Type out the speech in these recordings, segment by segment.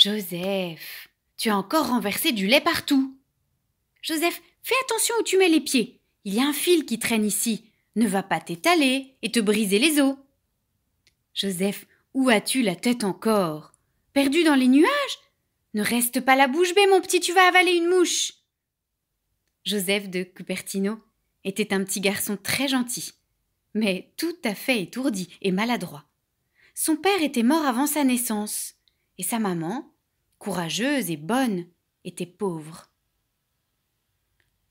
Joseph, tu as encore renversé du lait partout. Joseph, fais attention où tu mets les pieds. Il y a un fil qui traîne ici. Ne va pas t'étaler et te briser les os. Joseph, où as-tu la tête encore? Perdu dans les nuages? Ne reste pas la bouche bée, mon petit, tu vas avaler une mouche. Joseph de Cupertino était un petit garçon très gentil, mais tout à fait étourdi et maladroit. Son père était mort avant sa naissance, et sa maman, courageuse et bonne, était pauvre.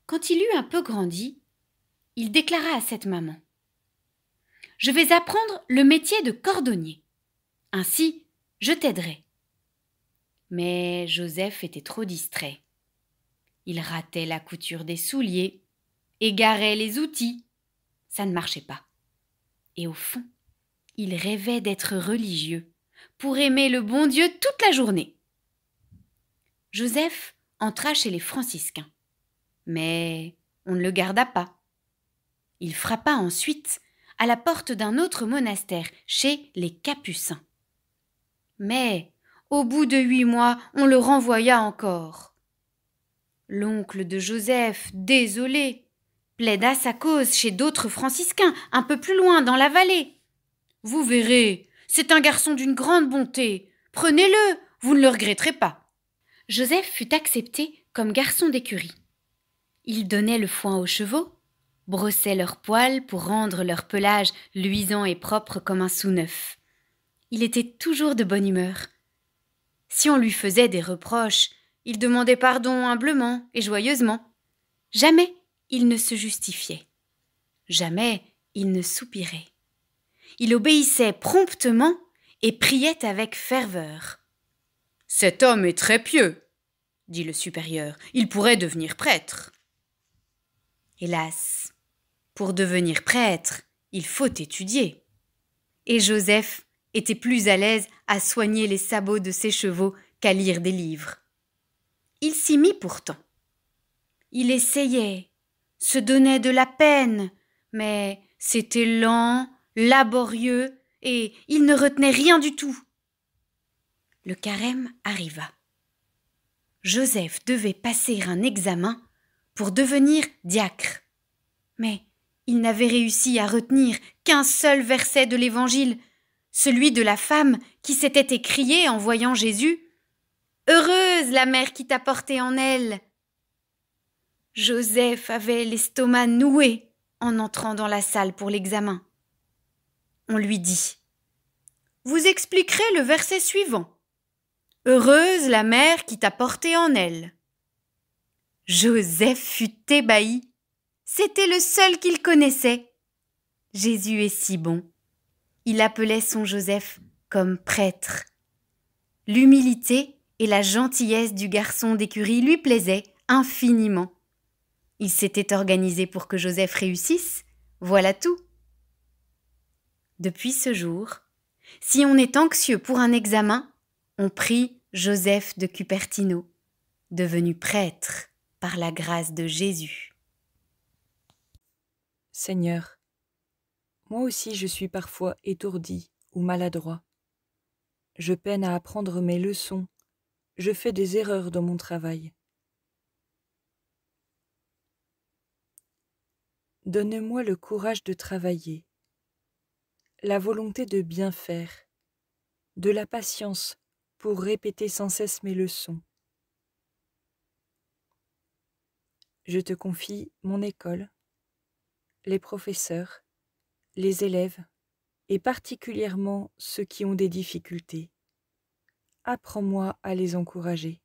Quand il eut un peu grandi, il déclara à cette maman: « Je vais apprendre le métier de cordonnier. Ainsi, je t'aiderai. » Mais Joseph était trop distrait. Il ratait la couture des souliers, égarait les outils. Ça ne marchait pas. Et au fond, il rêvait d'être religieux, pour aimer le bon Dieu toute la journée. Joseph entra chez les franciscains, mais on ne le garda pas. Il frappa ensuite à la porte d'un autre monastère, chez les Capucins. Mais, au bout de 8 mois, on le renvoya encore. L'oncle de Joseph, désolé, plaida sa cause chez d'autres franciscains, un peu plus loin dans la vallée. « Vous verrez, c'est un garçon d'une grande bonté. Prenez-le, vous ne le regretterez pas. » Joseph fut accepté comme garçon d'écurie. Il donnait le foin aux chevaux, brossait leurs poils pour rendre leur pelage luisant et propre comme un sou neuf. Il était toujours de bonne humeur. Si on lui faisait des reproches, il demandait pardon humblement et joyeusement. Jamais il ne se justifiait. Jamais il ne soupirait. Il obéissait promptement et priait avec ferveur. « Cet homme est très pieux, » dit le supérieur. « Il pourrait devenir prêtre. » Hélas, pour devenir prêtre, il faut étudier. Et Joseph était plus à l'aise à soigner les sabots de ses chevaux qu'à lire des livres. Il s'y mit pourtant. Il essayait, se donnait de la peine, mais c'était lent, laborieux, et il ne retenait rien du tout. Le carême arriva. Joseph devait passer un examen pour devenir diacre. Mais il n'avait réussi à retenir qu'un seul verset de l'Évangile, celui de la femme qui s'était écriée en voyant Jésus. « Heureuse la mère qui t'a porté en elle !» Joseph avait l'estomac noué en entrant dans la salle pour l'examen. On lui dit: « Vous expliquerez le verset suivant. Heureuse la mère qui t'a porté en elle. » Joseph fut ébahi. C'était le seul qu'il connaissait. Jésus est si bon. Il appelait son Joseph comme prêtre. L'humilité et la gentillesse du garçon d'écurie lui plaisaient infiniment. Il s'était organisé pour que Joseph réussisse, voilà tout. Depuis ce jour, si on est anxieux pour un examen, on prie Joseph de Cupertino, devenu prêtre par la grâce de Jésus. Seigneur, moi aussi je suis parfois étourdi ou maladroit. Je peine à apprendre mes leçons, je fais des erreurs dans mon travail. Donne-moi le courage de travailler, la volonté de bien faire, de la patience pour répéter sans cesse mes leçons. Je te confie mon école, les professeurs, les élèves, et particulièrement ceux qui ont des difficultés. Apprends-moi à les encourager.